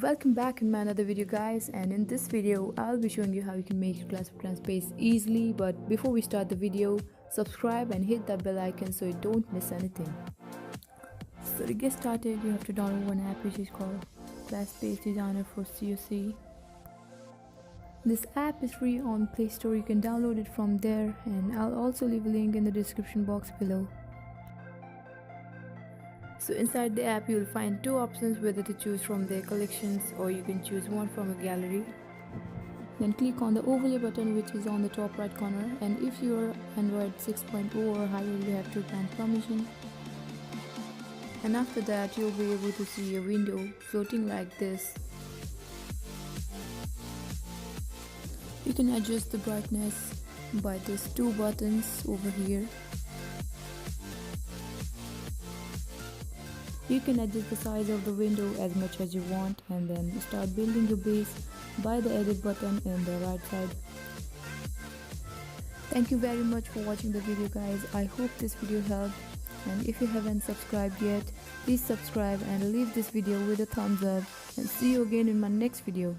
Welcome back in my another video, guys, and in this video I'll be showing you how you can make your class of clans page easily. But before we start the video, subscribe and hit that bell icon so you don't miss anything. So to get started, you have to download one app which is called Class Page Designer for COC. This app is free on Play Store. You can download it from there, and I'll also leave a link in the description box below. So inside the app you will find two options whether to choose from their collections, or you can choose one from a gallery. Then click on the overlay button which is on the top right corner, and if you are Android 6.0 or higher you have to grant permission. And after that you'll be able to see a window floating like this. You can adjust the brightness by these two buttons over here. You can adjust the size of the window as much as you want, and then start building your base by the edit button in the right side. Thank you very much for watching the video, guys. I hope this video helped, and if you haven't subscribed yet, please subscribe and leave this video with a thumbs up, and see you again in my next video.